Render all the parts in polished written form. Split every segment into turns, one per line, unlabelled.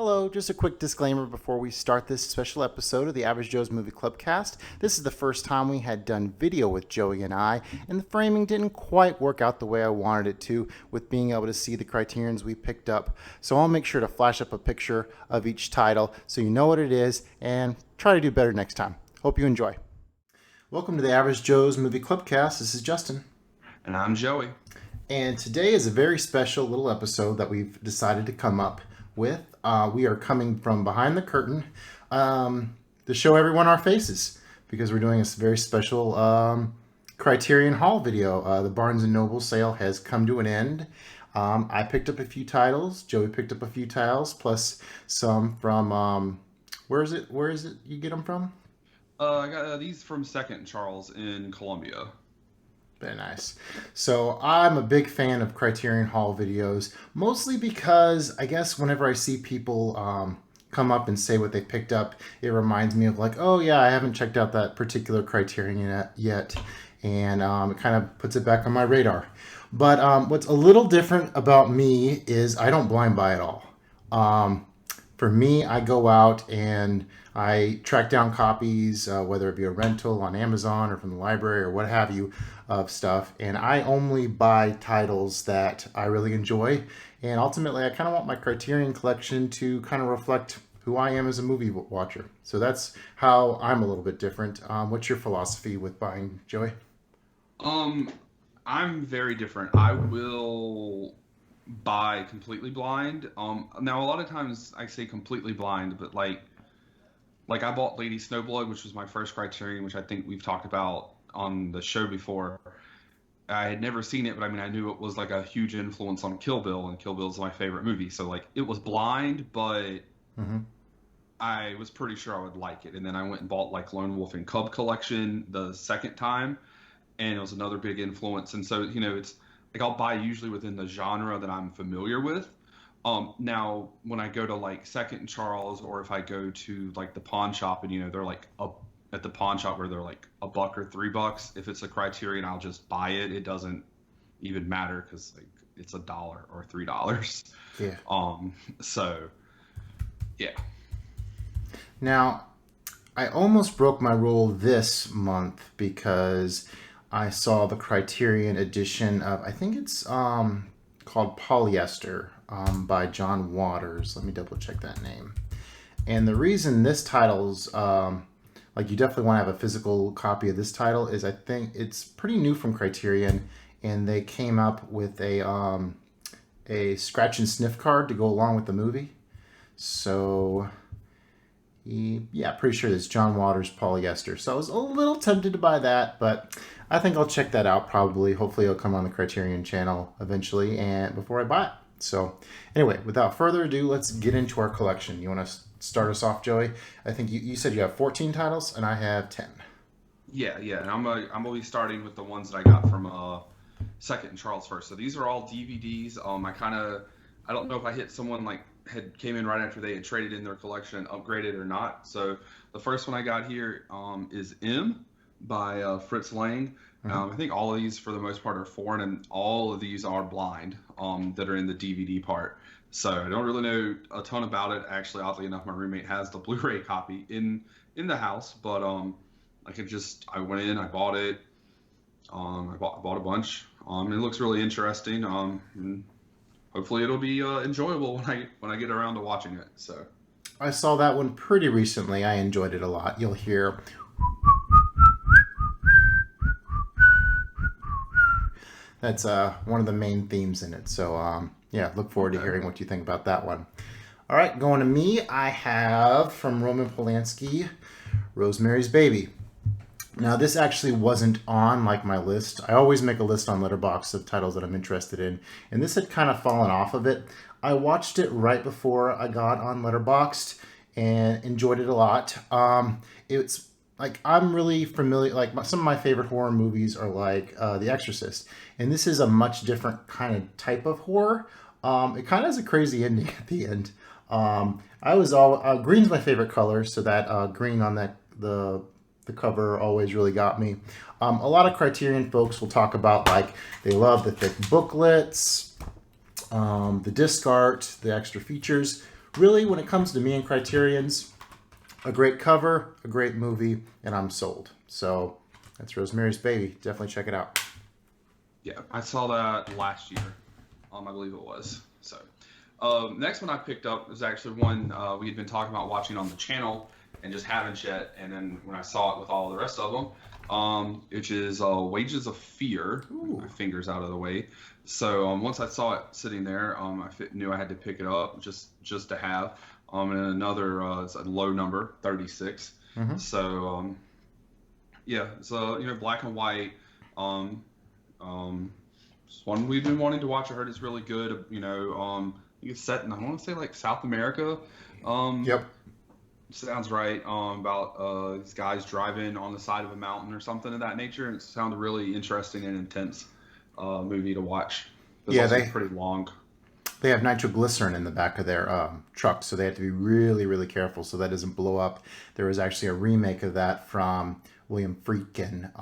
Hello, just a quick disclaimer before we start this special episode of the Average Joe's Movie Clubcast. This is the first time we had done video with Joey and I, and the framing didn't quite work out the way I wanted it to with being able to see the criterions we picked up. So I'll make sure to flash up a picture of each title so you know what it is and try to do better next time. Hope you enjoy. Welcome to the Average Joe's Movie Clubcast. This is Justin.
And I'm Joey.
And today is a very special little episode that we've decided to come up with. We are coming from behind the curtain to show everyone our faces because we're doing a very special Criterion Hall video. The Barnes & Noble sale has come to an end. I picked up a few titles. Joey picked up a few titles, plus some from, where is it you get them from?
I got these from Second Charles in Columbia.
Very nice. So I'm a big fan of Criterion Hall videos, mostly because I guess whenever I see people come up and say what they picked up, it reminds me of like, oh yeah, I haven't checked out that particular Criterion yet, and it kind of puts it back on my radar. But what's a little different about me is I don't blind buy at all. For me, I go out and I track down copies, whether it be a rental on Amazon or from the library or what have you, of stuff. And I only buy titles that I really enjoy. And ultimately, I kind of want my Criterion collection to kind of reflect who I am as a movie watcher. So that's how I'm a little bit different. What's your philosophy with buying, Joey?
I'm very different. I will buy completely blind. Now a lot of times I say completely blind, but like I bought Lady Snowblood, which was my first Criterion, which I think we've talked about on the show before. I had never seen it, but I mean I knew it was like a huge influence on Kill Bill, and Kill Bill is my favorite movie. So like it was blind, but I was pretty sure I would like it. And then I went and bought like Lone Wolf and Cub Collection the second time, and it was another big influence. And so it's like I'll buy usually within the genre that I'm familiar with. Now when I go to like Second Charles, or if I go to like the pawn shop and they're like at the pawn shop where they're like $1 or $3, if it's a Criterion, I'll just buy it. It doesn't even matter because like it's $1 or $3.
Yeah.
So yeah.
Now, I almost broke my rule this month because I saw the Criterion edition of, I think it's called Polyester by John Waters. Let me double check that name. And the reason this title's, like you definitely want to have a physical copy of this title is I think it's pretty new from Criterion, and they came up with a scratch and sniff card to go along with the movie. So yeah, pretty sure it's John Waters Polyester. So I was a little tempted to buy that, but I think I'll check that out probably. Hopefully it'll come on the Criterion channel eventually and before I buy it. So anyway, without further ado, let's get into our collection. You want to start us off, Joey? I think you said you have 14 titles and I have 10.
Yeah. And I'm gonna be starting with the ones that I got from Second Charles first. So these are all DVDs. I don't know if I hit someone like came in right after they had traded in their collection and upgraded or not. So the first one I got here is M by Fritz Lang. I think all of these for the most part are foreign, and all of these are blind that are in the DVD part. So I don't really know a ton about it. Actually, oddly enough, my roommate has the Blu-ray copy in the house, but I went in, I bought it. I bought a bunch. It looks really interesting. And hopefully it'll be enjoyable when I get around to watching it. So
I saw that one pretty recently. I enjoyed it a lot. You'll hear that's one of the main themes in it. So yeah, look forward to hearing what you think about that one. All right, going to me, I have from Roman Polanski, Rosemary's Baby. Now, this actually wasn't on like my list. I always make a list on Letterboxd of titles that I'm interested in, and this had kind of fallen off of it. I watched it right before I got on Letterboxd and enjoyed it a lot. It's like I'm really familiar. Like some of my favorite horror movies are like The Exorcist, and this is a much different kind of type of horror. It kind of has a crazy ending at the end. Green's my favorite color, so that green on the cover always really got me. A lot of Criterion folks will talk about like they love the thick booklets, the disc art, the extra features. really, when it comes to me and Criterion's, a great cover, a great movie, and I'm sold. So that's Rosemary's Baby. Definitely check it out.
Yeah, I saw that last year. I believe it was. So, next one I picked up was actually one we had been talking about watching on the channel and just haven't yet. And then when I saw it with all the rest of them, which is Wages of Fear.
Ooh.
My fingers out of the way. So once I saw it sitting there, knew I had to pick it up just to have. And another it's a low number, 36.
Mm-hmm.
So yeah, it's black and white. It's one we've been wanting to watch. I heard it's really good. I think it's set in, I want to say, like South America.
Yep.
Sounds right. About these guys driving on the side of a mountain or something of that nature. It sounded really interesting and intense movie to watch. It's also pretty long.
They have nitroglycerin in the back of their truck, so they have to be really, really careful so that doesn't blow up. There was actually a remake of that from William Friedkin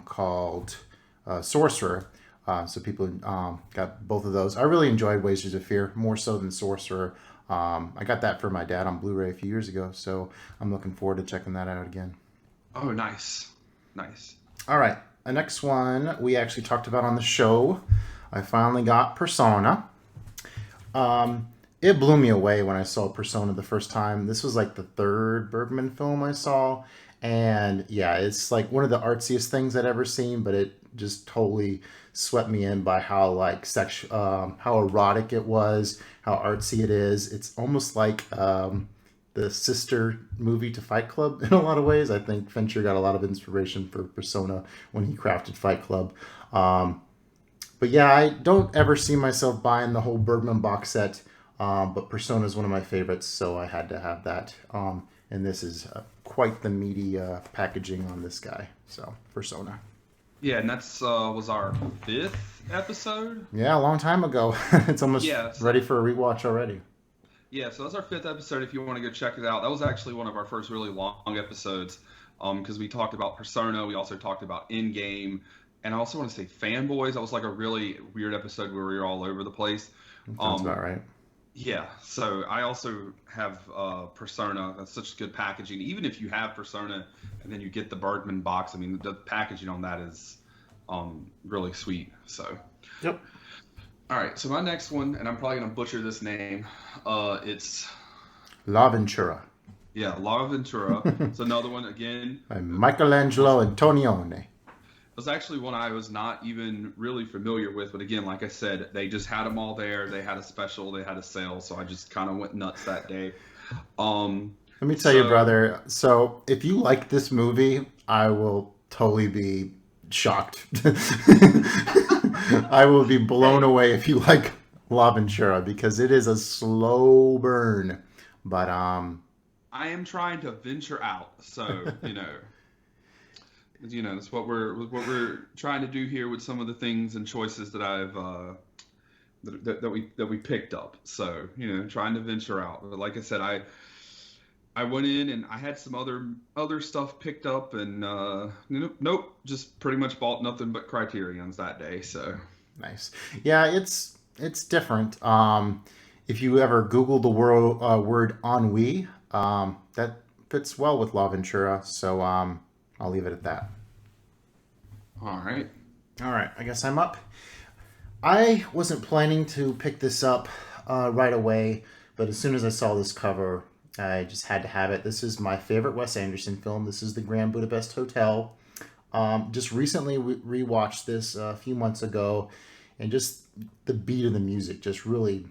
called Sorcerer. So people got both of those. I really enjoyed Wages of Fear, more so than Sorcerer. I got that for my dad on Blu-ray a few years ago, so I'm looking forward to checking that out again.
Oh, nice. Nice.
All right. The next one we actually talked about on the show. I finally got Persona. It blew me away when I saw Persona the first time. This was like the third Bergman film I saw. And yeah, it's like one of the artsiest things I'd ever seen, but it just totally swept me in by how like how erotic it was, how artsy it is. It's almost like the sister movie to Fight Club in a lot of ways. I think Fincher got a lot of inspiration for Persona when he crafted Fight Club. But yeah, I don't ever see myself buying the whole Bergman box set, but Persona is one of my favorites, so I had to have that. And this is quite the meaty packaging on this guy. So, Persona.
Yeah, and that's was our 5th episode.
Yeah, a long time ago. It's almost ready for a rewatch already.
Yeah, so that's our 5th episode if you want to go check it out. That was actually one of our first really long episodes because we talked about Persona. We also talked about Endgame. And I also want to say Fanboys. That was like a really weird episode where we were all over the place.
Sounds about right.
Yeah, so I also have Persona. That's such good packaging. Even if you have Persona and then you get the Bergman box, I mean, the packaging on that is really sweet. So,
yep.
All right, so my next one, and I'm probably going to butcher this name. It's
La Ventura.
Yeah, La Ventura. It's another one, again.
By Michelangelo Antonioni.
It was actually one I was not even really familiar with, but again, like I said, they just had them all there. They had a special, they had a sale, so I just kind of went nuts that day.
Let me tell you, brother. So if you like this movie, I will totally be shocked. I will be blown away if you like La Ventura because it is a slow burn. But
I am trying to venture out, so that's what we're trying to do here with some of the things and choices that I've that we picked up. So trying to venture out. But like I said, I went in and I had some other stuff picked up, and nope, just pretty much bought nothing but Criterions that day. So
nice. Yeah, it's different. If you ever Google the word ennui, that fits well with La Ventura. So I'll leave it at that.
All right.
I guess I'm up. I wasn't planning to pick this up right away, but as soon as I saw this cover, I just had to have it. This is my favorite Wes Anderson film. This is The Grand Budapest Hotel. Just recently rewatched this a few months ago, and just the beat of the music just really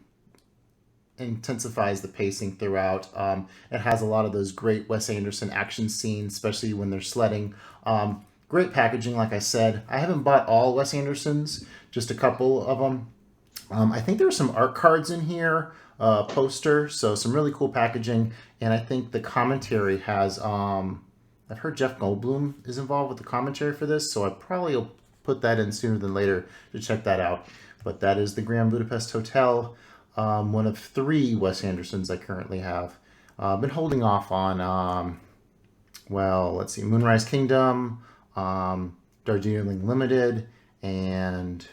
intensifies the pacing throughout. It has a lot of those great Wes Anderson action scenes, especially when they're sledding. Great packaging, like I said. I haven't bought all Wes Anderson's, just a couple of them. I think there are some art cards in here, poster, so some really cool packaging. And I think the commentary has, I've heard Jeff Goldblum is involved with the commentary for this, so I probably will put that in sooner than later to check that out. But that is the Grand Budapest Hotel. One of 3 Wes Andersons I currently have. Been holding off on, let's see, Moonrise Kingdom, Darjeeling Limited, and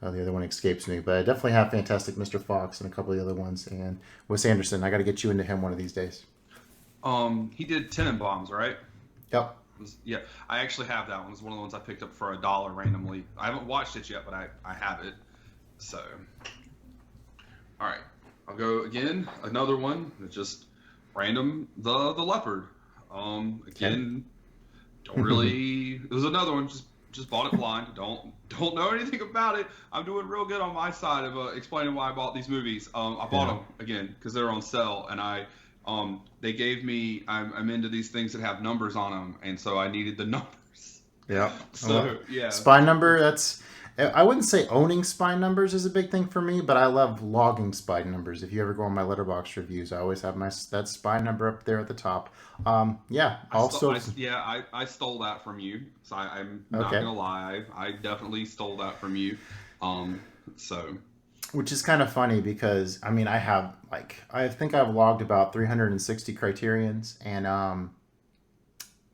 The other one escapes me, but I definitely have Fantastic Mr. Fox and a couple of the other ones. And Wes Anderson, I got to get you into him one of these days.
He did Tenenbaums, right?
Yep.
Yeah, I actually have that one. It's one of the ones I picked up for $1 randomly. I haven't watched it yet, but I have it. So, all right, I'll go again. Another one that's just random. The Leopard. Again, don't really. It was another one. Just bought it blind. Don't know anything about it. I'm doing real good on my side of explaining why I bought these movies. I bought them again because they're on sale, and they gave me. I'm into these things that have numbers on them, and so I needed the numbers.
Yeah.
So yeah.
Spine number. I wouldn't say owning spine numbers is a big thing for me, but I love logging spine numbers. If you ever go on my Letterboxd reviews, I always have that spine number up there at the top. Yeah.
I stole that from you. So I'm not gonna lie. I definitely stole that from you. So.
Which is kind of funny because I mean I think I've logged about 360 criterions and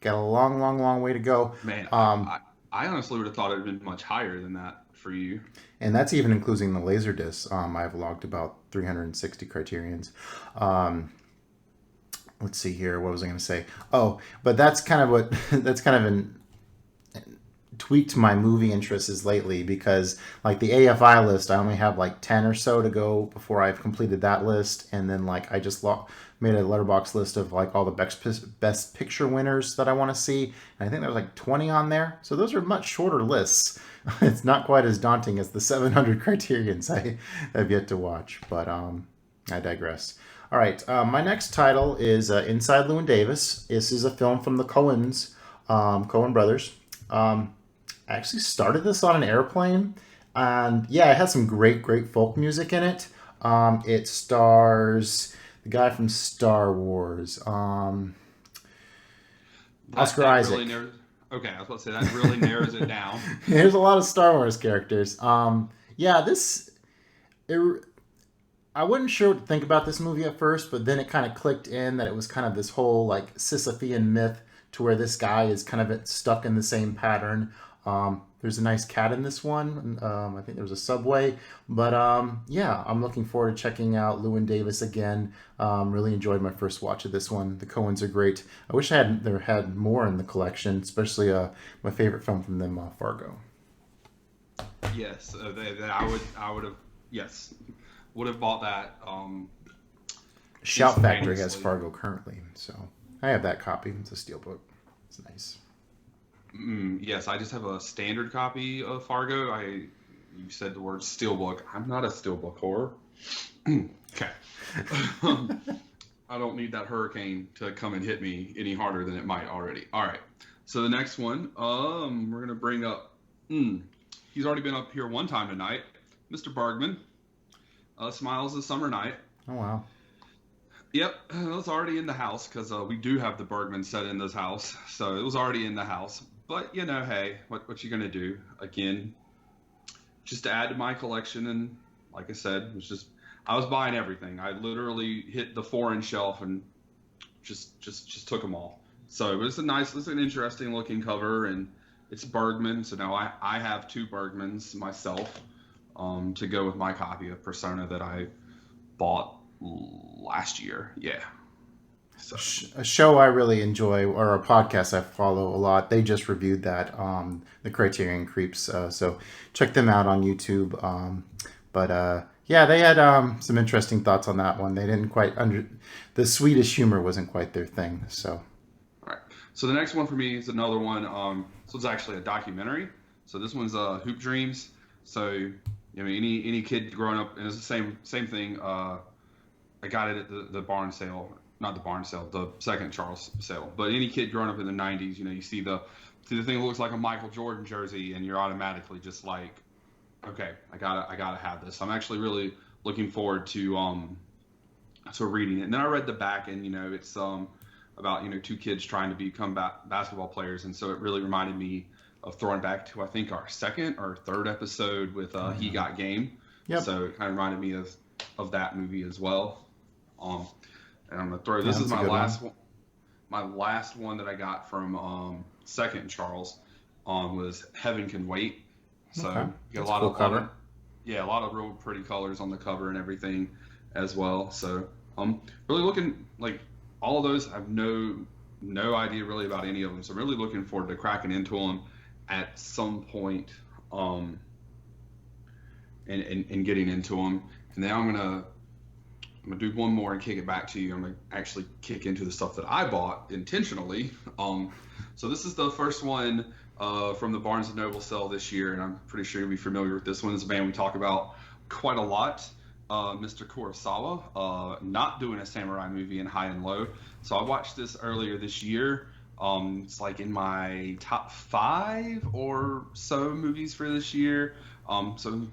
got a long way to go.
Man, I honestly would have thought it would have been much higher than that for you.
And that's even including the Laserdisc. I've logged about 360 criterions. Let's see here. What was I going to say? Oh, but that's kind of tweaked my movie interests lately because like the AFI list, I only have like 10 or so to go before I've completed that list. And then like I just made a Letterboxd list of like all the best picture winners that I want to see. And I think there was like 20 on there. So those are much shorter lists. It's not quite as daunting as the 700 criterions I have yet to watch, but I digress. All right. My next title is Inside Llewyn Davis. This is a film from the Coen brothers. I actually started this on an airplane, and yeah, it has some great folk music in it. It stars the guy from Star Wars, Oscar Isaac.
Really okay, I was about to say that really narrows it down.
There's a lot of Star Wars characters. Yeah, I wasn't sure what to think about this movie at first, but then it kind of clicked in that it was kind of this whole like Sisyphean myth to where this guy is kind of stuck in the same pattern. There's a nice cat in this one. I think there was a subway. But yeah, I'm looking forward to checking out Llewyn Davis again. Really enjoyed my first watch of this one. The Coens are great. I wish I had more in the collection, especially my favorite film from them, Fargo.
Yes, I would have. Yes, would have bought that.
Shout Factory has Fargo currently, so I have that copy. It's a steelbook. It's nice.
Yes, I just have a standard copy of Fargo. You said the word steelbook. I'm not a steelbook whore. Okay. I don't need that hurricane to come and hit me any harder than it might already. All right. So the next one, we're gonna bring up. He's already been up here one time tonight, Mr. Bergman. Smiles a Summer Night.
Oh wow.
Yep, it was already in the house because we do have the Bergman set in this house, so it was already in the house. But you know, hey, what you gonna do? Again, just to add to my collection, and like I said, I was buying everything. I literally hit the foreign shelf and just took them all. So it's an interesting looking cover, and it's Bergman. So now I have two Bergmans myself to go with my copy of Persona that I bought last year. Yeah. So.
A show I really enjoy, or a podcast I follow a lot. They just reviewed that, the Criterion Creeps. So check them out on YouTube. Yeah, they had some interesting thoughts on that one. They didn't quite the Swedish humor wasn't quite their thing. So.
All right. So the next one for me is another one. So it's actually a documentary. So this one's Hoop Dreams. So I mean, any kid growing up, and it's the same thing. I got it at the barn sale. Not the barn sale, the second Charles sale. But any kid growing up in the 90s, you see the thing that looks like a Michael Jordan jersey, and you're automatically just like, okay, I gotta have this. I'm actually really looking forward to reading it. And then I read the back, and it's about two kids trying to become basketball players, and so it really reminded me of throwing back to I think our second or third episode with He Got Game. Yep. So it kind of reminded me of that movie as well. And I'm gonna throw this is my last one. My last one that I got from Second Charles was Heaven Can Wait. So you get a lot of cover. Yeah, a lot of real pretty colors on the cover and everything as well. So really looking like all of those. I have no idea really about any of them. So really looking forward to cracking into them at some point, and getting into them. And then I'm gonna do one more and kick it back to you. I'm gonna actually kick into the stuff that I bought intentionally. So this is the first one from the Barnes and Noble sale this year, and I'm pretty sure you'll be familiar with this one. This is a band we talk about quite a lot, Mr. Kurosawa, not doing a samurai movie in High and Low. So I watched this earlier this year. It's like in my top 5 or so movies for this year. So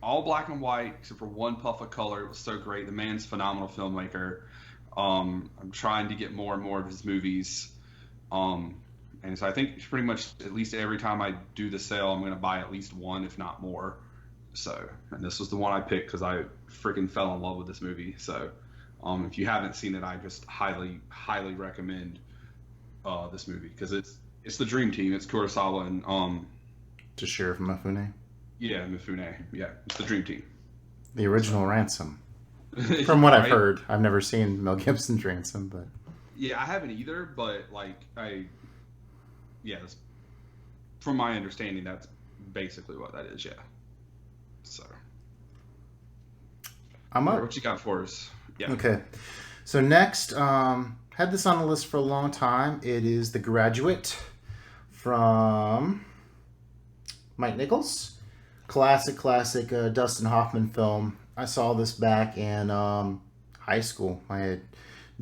all black and white except for one puff of color. It was so great. The man's a phenomenal filmmaker. I'm trying to get more and more of his movies. And so I think pretty much at least every time I do the sale, I'm going to buy at least one, if not more. So, and this was the one I picked because I freaking fell in love with this movie. So, if you haven't seen it, I just highly, highly recommend this movie because it's the dream team. It's Kurosawa and
Toshiro Mifune.
Yeah, Mifune. Yeah, it's the dream team.
The original Ransom. From what I've
Right?
heard, I've never seen Mel Gibson's Ransom, but
Yeah, I haven't either, but like that's, from my understanding, that's basically what that is. Yeah. So,
I'm up.
what you got for us? Yeah.
Okay. So next, had this on the list for a long time. It is The Graduate from Mike Nichols. Classic Dustin Hoffman film. I saw this back in high school. My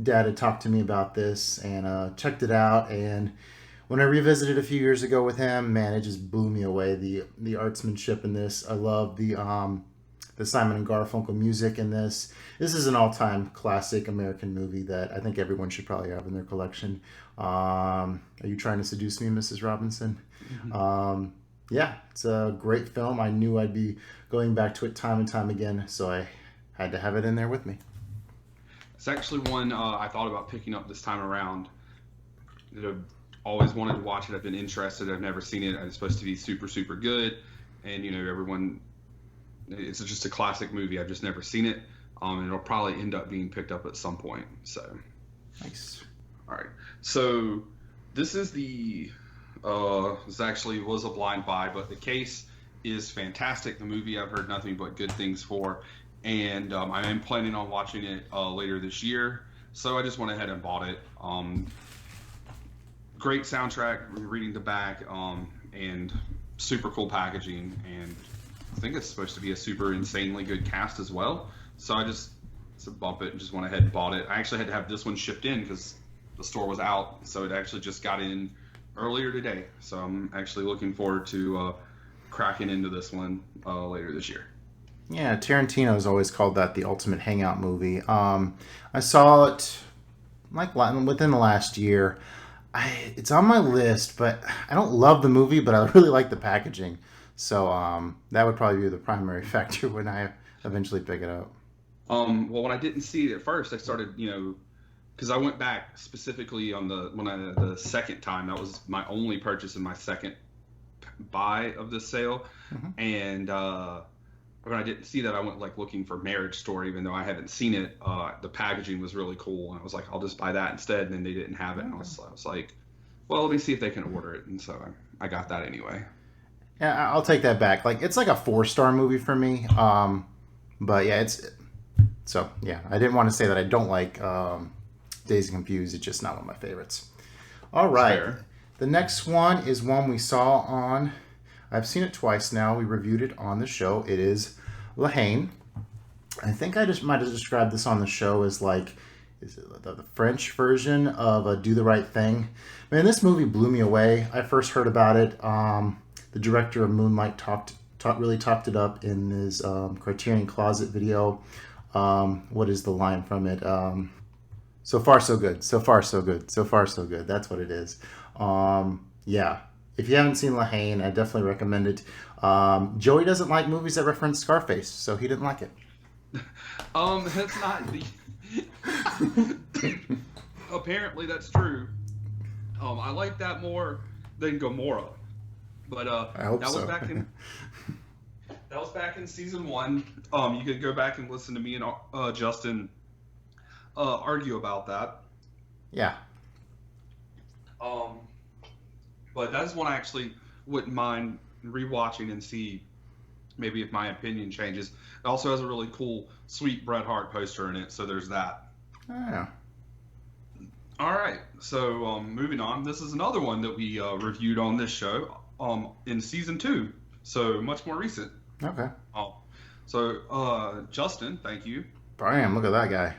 dad had talked to me about this and checked it out. And when I revisited a few years ago with him, man, it just blew me away. The artsmanship in this. I love the Simon and Garfunkel music in this. This is an all-time classic American movie that I think everyone should probably have in their collection. Are you trying to seduce me, Mrs. Robinson? Yeah, it's a great film. I knew I'd be going back to it time and time again, so I had to have it in there with me.
It's actually one I thought about picking up this time around. I've always wanted to watch it. I've been interested. I've never seen it. It's supposed to be super, super good. And, everyone, it's just a classic movie. I've just never seen it. And it'll probably end up being picked up at some point. So,
Nice.
all right. So, this is this actually was a blind buy, but the case is fantastic. The movie I've heard nothing but good things for. And I am planning on watching it later this year. So I just went ahead and bought it. Great soundtrack, reading the back, and super cool packaging. And I think it's supposed to be a super insanely good cast as well. So I just to bump it and just went ahead and bought it. I actually had to have this one shipped in because the store was out. So it actually just got in earlier today. So I'm actually looking forward to cracking into this one later this year.
Yeah, Tarantino's always called that the ultimate hangout movie. I saw it within the last year. It's on my list, but I don't love the movie, but I really like the packaging. So that would probably be the primary factor when I eventually pick it up.
Well, when I didn't see it at first, I started, because I went back specifically on the second time. That was my only purchase in my second buy of the sale, and when I didn't see that, I went looking for Marriage Story, even though I haven't seen it. The packaging was really cool, and I was like, I'll just buy that instead. And then they didn't have it, and I was like, well, let me see if they can order it. And so I got that anyway.
Yeah, I'll take that back. It's like a 4-star movie for me. But yeah, I didn't want to say that I don't like Dazed and Confused. It's just not one of my favorites. All right.
Fair.
The next one is one we saw on. I've seen it twice now. We reviewed it on the show. It is Lahain. I think I just might have described this on the show as is it the French version of Do the Right Thing? Man, this movie blew me away. I first heard about it. The director of Moonlight really talked it up in his Criterion Closet video. What is the line from it? So far, so good. So far, so good. So far, so good. That's what it is. Yeah. If you haven't seen Lahain, I definitely recommend it. Joey doesn't like movies that reference Scarface, so he didn't like it.
That's not the. Apparently, that's true. I like that more than Gomorrah, but
I hope
that
so.
was back in That was back in season 1. You could go back and listen to me and Justin argue about that.
Yeah.
But that's one I actually wouldn't mind rewatching and see maybe if my opinion changes. It also has a really cool, sweet Bret Hart poster in it, so there's that.
Oh.
All right, so moving on. This is another one that we reviewed on this show in season 2, so much more recent.
Okay.
So Justin, thank you.
Bam! Look at that guy.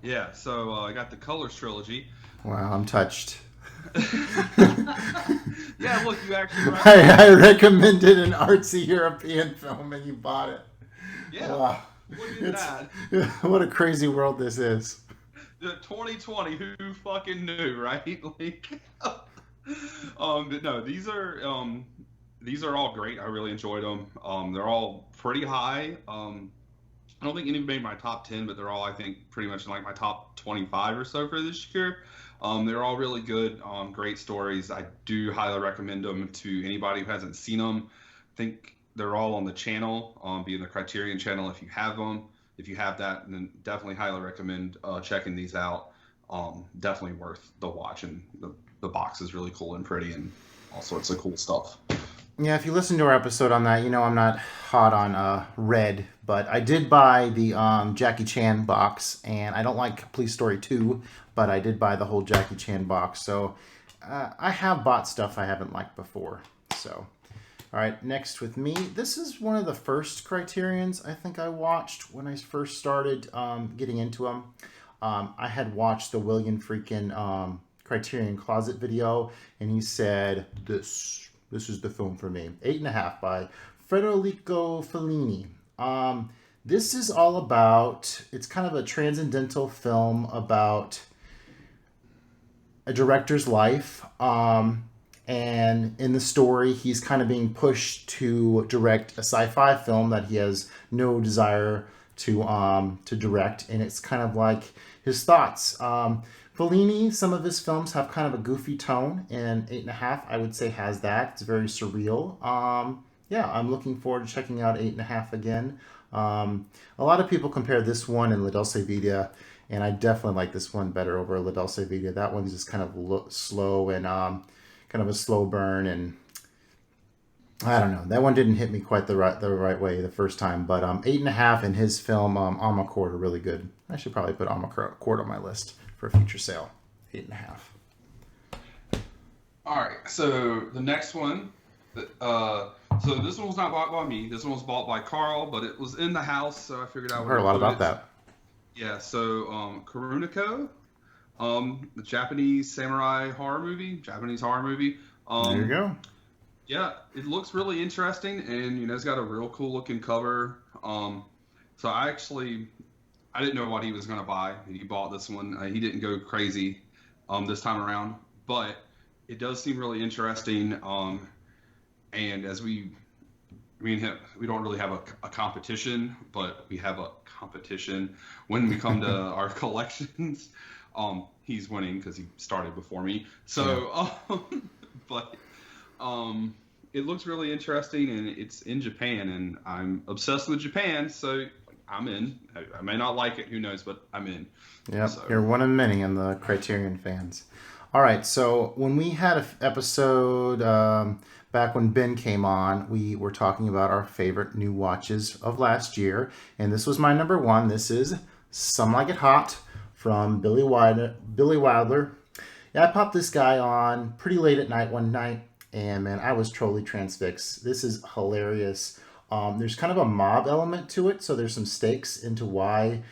Yeah, so I got the Colors trilogy.
Wow, I'm touched.
Yeah, look, you actually.
I recommended an artsy European film, and you bought it.
Yeah.
Wow.
Look at that.
What a crazy world this is.
2020, who fucking knew, right? Like, but no, these are all great. I really enjoyed them. They're all pretty high. I don't think any made my top 10, but they're all, I think, pretty much in like my top 25 or so for this year. They're all really good, great stories. I do highly recommend them to anybody who hasn't seen them. I think they're all on the channel, being the Criterion channel. If you have them, if you have that, then definitely highly recommend checking these out. Definitely worth the watch, and the box is really cool and pretty and all sorts of cool stuff.
Yeah, if you listen to our episode on that, you know I'm not hot on Red, but I did buy the Jackie Chan box, and I don't like Police Story 2, but I did buy the whole Jackie Chan box, so I have bought stuff I haven't liked before. So, all right, next with me, this is one of the first Criterions I think I watched when I first started getting into them. I had watched the William Friedkin Criterion Closet video, and he said, this is the film for me. 8.5 by Federico Fellini. This is all about, it's kind of a transcendental film about a director's life. And in the story, he's kind of being pushed to direct a sci-fi film that he has no desire to direct. And it's kind of like his thoughts. Fellini, some of his films have kind of a goofy tone, and 8.5, I would say, has that. It's very surreal. Yeah, I'm looking forward to checking out 8.5 again. A lot of people compare this one and La Dolce Vita, and I definitely like this one better over La Dolce Vita. That one's just kind of slow and kind of a slow burn, and I don't know. That one didn't hit me quite the right way the first time, but 8.5 and his film Amarcord are really good. I should probably put Amarcord on my list for a future sale. 8.5.
All right, so the next one, so this one was not bought by me. This one was bought by Carl, but it was in the house, so I figured I would.
I've heard a lot about that.
Yeah, so Kuruniko, the Japanese samurai horror movie, Japanese horror movie.
There you go.
Yeah, it looks really interesting, and it's got a real cool looking cover. So I didn't know what he was gonna buy. He bought this one. He didn't go crazy this time around, but it does seem really interesting. And as me and him, we don't really have a competition, but we have a competition when we come to our collections. He's winning because he started before me. So, but it looks really interesting, and it's in Japan, and I'm obsessed with Japan, so I'm in. I may not like it, who knows, but I'm in.
Yep,
so.
You're one of many in the Criterion fans. All right, so when we had an episode back when Ben came on, we were talking about our favorite new watches of last year, and this was my number one. This is Some Like It Hot from Billy Wilder. Yeah, I popped this guy on pretty late at night one night, and man, I was totally transfixed. This is hilarious. There's kind of a mob element to it, so there's some stakes into why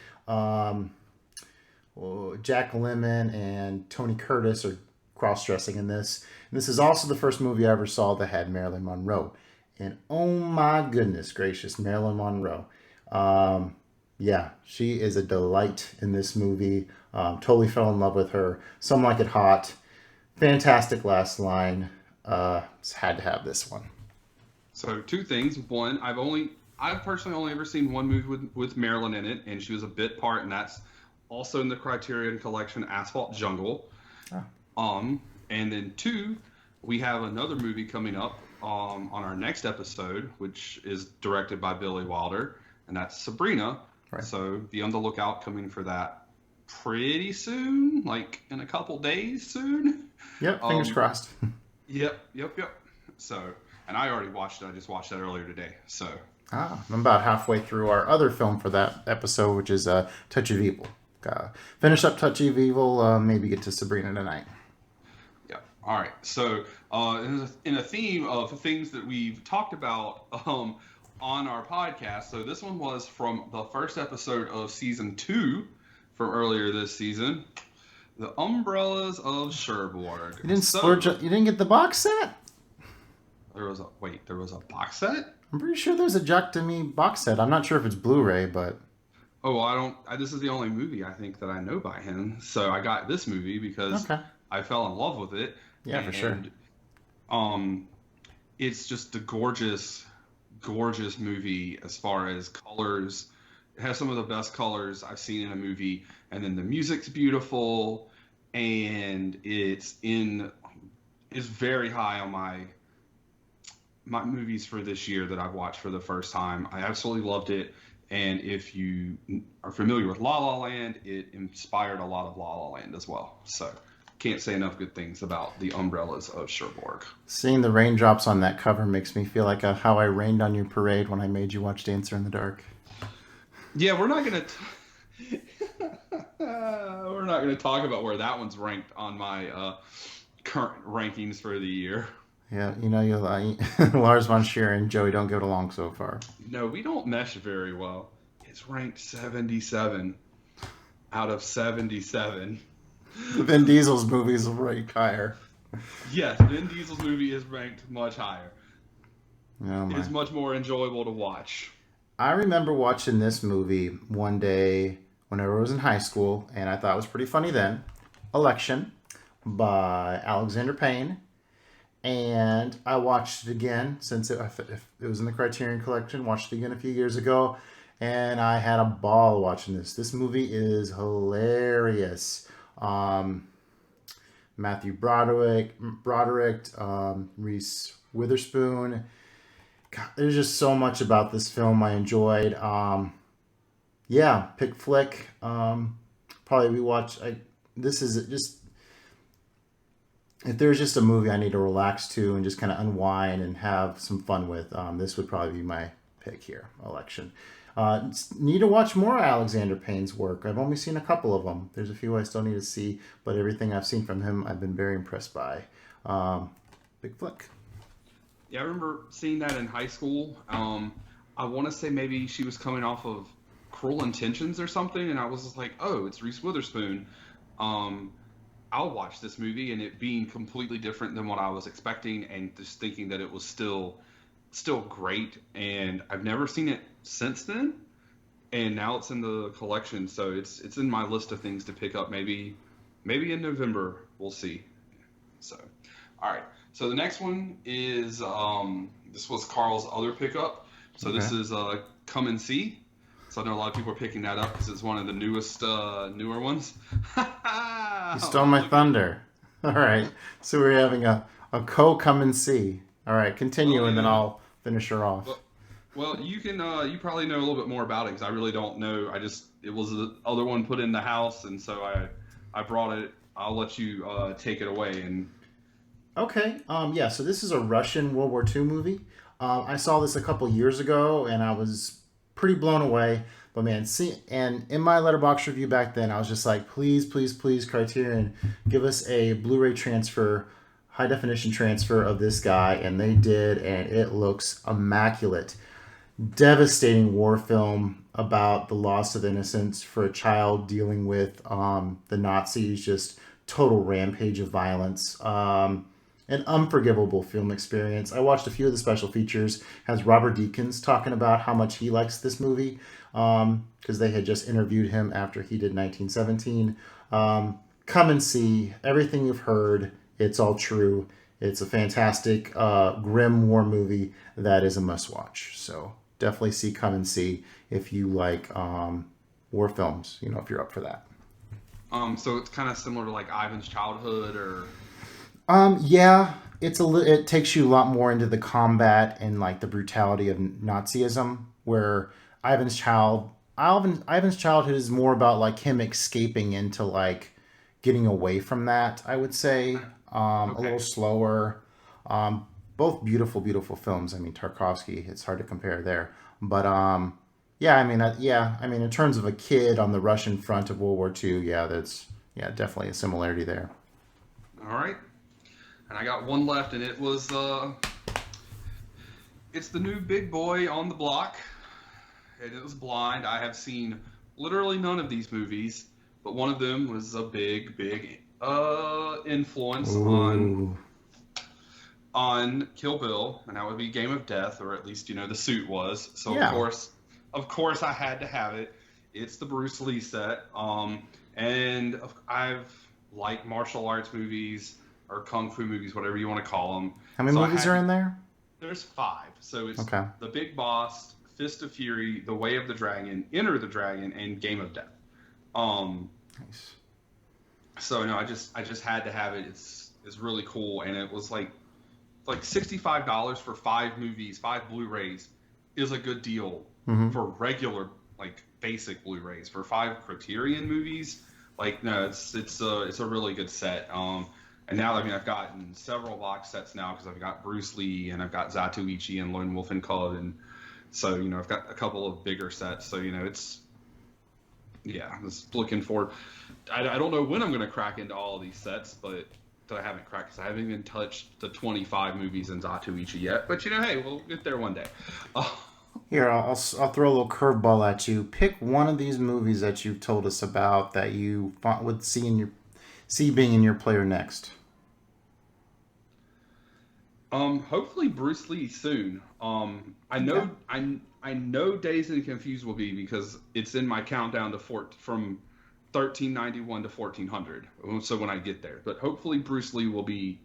Jack Lemmon and Tony Curtis are cross-dressing in this. And this is also the first movie I ever saw that had Marilyn Monroe. And oh my goodness gracious, Marilyn Monroe. Yeah, she is a delight in this movie. Totally fell in love with her. Some Like It Hot. Fantastic last line. Just had to have this one.
So two things. One, I've personally only ever seen one movie with Marilyn in it, and she was a bit part, and that's also in the Criterion Collection, Asphalt Jungle. And then two, we have another movie coming up on our next episode, which is directed by Billy Wilder, and that's Sabrina.
Right.
So be on the lookout coming for that pretty soon, like in a couple days soon.
Yep, fingers crossed.
Yep. So, and I already watched it. I just watched that earlier today. So,
I'm about halfway through our other film for that episode, which is Touch of Evil. Finish up Touch of Evil, maybe get to Sabrina tonight.
yeah. All right. So, in a theme of things that we've talked about on our podcast. So this one was from the first episode of season 2 from earlier this season. The Umbrellas of Cherbourg.
You didn't splurge. You didn't get the box set?
There was a box set?
I'm pretty sure there's a Jack Demy box set. I'm not sure if it's Blu-ray, but...
Oh, this is the only movie I think that I know by him. So I got this movie because I fell in love with it.
Yeah, for sure.
It's just a gorgeous movie as far as colors. It has some of the best colors I've seen in a movie. And then the music's beautiful. And it's very high on my movies for this year that I've watched for the first time. I absolutely loved it. And if you are familiar with La La Land, it inspired a lot of La La Land as well. So can't say enough good things about the Umbrellas of Cherbourg.
Seeing the raindrops on that cover makes me feel like how I rained on your parade when I made you watch Dancer in the Dark.
Yeah, we're not gonna talk about where that one's ranked on my current rankings for the year.
Yeah, Lars von Trier and Joey don't get along so far.
No, we don't mesh very well. It's ranked 77 out of 77.
Vin Diesel's movies will rank higher.
Yes, Vin Diesel's movie is ranked much higher.
Oh,
it's much more enjoyable to watch.
I remember watching this movie one day whenever I was in high school, and I thought it was pretty funny then. Election by Alexander Payne. And I watched it again since it was in the Criterion Collection. Watched it again a few years ago, and I had a ball watching this. This movie is hilarious. Matthew Broderick, Reese Witherspoon. God, there's just so much about this film I enjoyed. Pick flick. Probably rewatch. This is just. If there's just a movie I need to relax to and just kind of unwind and have some fun with, this would probably be my pick here, Election. Need to watch more Alexander Payne's work. I've only seen a couple of them. There's a few I still need to see, but everything I've seen from him, I've been very impressed by. Big flick.
Yeah, I remember seeing that in high school. I want to say maybe she was coming off of Cruel Intentions or something, and I was just like, oh, it's Reese Witherspoon. I'll watch this movie, and it being completely different than what I was expecting, and just thinking that it was still great. And I've never seen it since then, and now it's in the collection, so it's in my list of things to pick up. Maybe in November, we'll see. So, all right. So the next one is this was Carl's other pickup. So This is Come and See. So I know a lot of people are picking that up because it's one of the newer ones.
You stole my thunder. All right. So we're having a come and see. All right. Continue, and then I'll finish her off.
Well, you can. You probably know a little bit more about it because I really don't know. It was the other one put in the house, and so I brought it. I'll let you take it away. And
okay. So this is a Russian World War II movie. I saw this a couple years ago, and I was pretty blown away. But man, and in my Letterboxd review back then, I was just like, please, Criterion, give us a Blu-ray transfer, high definition transfer of this guy, and they did, and it looks immaculate. Devastating war film about the loss of innocence for a child dealing with the Nazis, just total rampage of violence. An unforgivable film experience. I watched a few of the special features. Has Robert Deakins talking about how much he likes this movie because they had just interviewed him after he did 1917. Come and see everything you've heard. It's all true. It's a fantastic, grim war movie that is a must-watch. So definitely see Come and See if you like war films. If you're up for that.
So it's kind of similar to like Ivan's Childhood, or
yeah. it takes you a lot more into the combat and like the brutality of Nazism, where Ivan's childhood is more about like him escaping into like getting away from that. I would say a little
Okay.
slower. Um, Both beautiful, beautiful films. I mean, Tarkovsky. It's hard to compare there, but yeah. I mean, yeah. I mean, in terms of a kid on the Russian front of World War II, yeah, that's yeah, definitely a similarity there.
All right. And I got one left, and it's the new big boy on the block. And it was Blind. I have seen literally none of these movies, but one of them was a big influence
Ooh.
on Kill Bill, and that would be Game of Death, or at least the suit was. So
Yeah.
of course, I had to have it. It's the Bruce Lee set, and I've liked martial arts movies or kung fu movies, whatever you want to call them.
How many
So I
movies
had
are
to.
in there?
There's five. So it's
Okay.
The Big Boss, Fist of Fury, The Way of the Dragon, Enter the Dragon, and Game of Death. Um,
Nice.
so I just had to have it. It's really cool, and it was like $65 for five movies, five Blu-rays is a good deal
Mm-hmm.
for regular like basic Blu-rays. For five Criterion movies, like no, it's a really good set. And now I mean I've gotten several box sets now because I've got Bruce Lee and I've got Zatoichi and Lone Wolf and Cub, and so I've got a couple of bigger sets. So it's yeah, just looking forward. I don't know when I'm going to crack into all of these sets, but that I haven't cracked because I haven't even touched the 25 movies in Zatoichi yet. But hey, we'll get there one day. Uh,
Here, I'll throw a little curveball at you. Pick one of these movies that you've told us about that you would see being in your player next.
hopefully Bruce Lee soon.
Okay.
I know Dazed and Confused will be because it's in my countdown to from 1391 to 1400. So when I get there, but hopefully Bruce Lee will be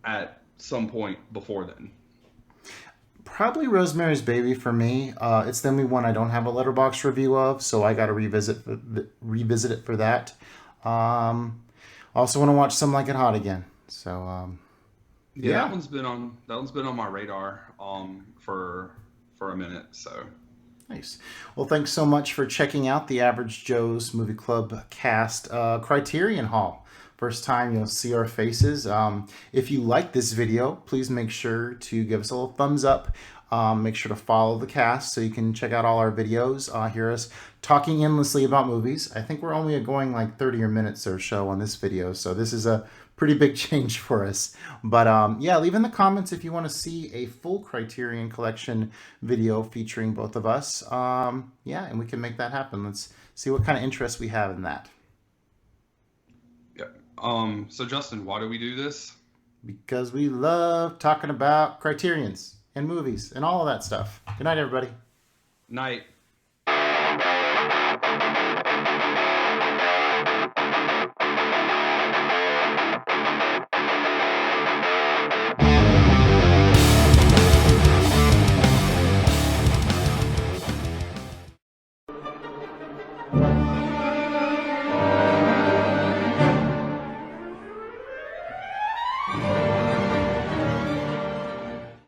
at some point before then.
Probably Rosemary's Baby for me. It's the only one I don't have a letterbox review of, so I got to revisit it for that. Um, Also want to watch Some Like It Hot again. So
Yeah,
yeah.
that one's been on my radar for a minute. So
Nice. Well, thanks so much for checking out the Average Joe's Movie Club cast Criterion Hall. First time you'll see our faces. If you like this video, please make sure to give us a little thumbs up. Make sure to follow the cast so you can check out all our videos. Hear us talking endlessly about movies. I think we're only going like 30 minutes or so on this video, so this is a pretty big change for us. But yeah, leave in the comments if you want to see a full Criterion Collection video featuring both of us. Yeah, and we can make that happen. Let's see what kind of interest we have in that.
yeah. So Justin, why do we do this?
Because we love talking about Criterions and movies and all of that stuff. Good night, everybody.
Night.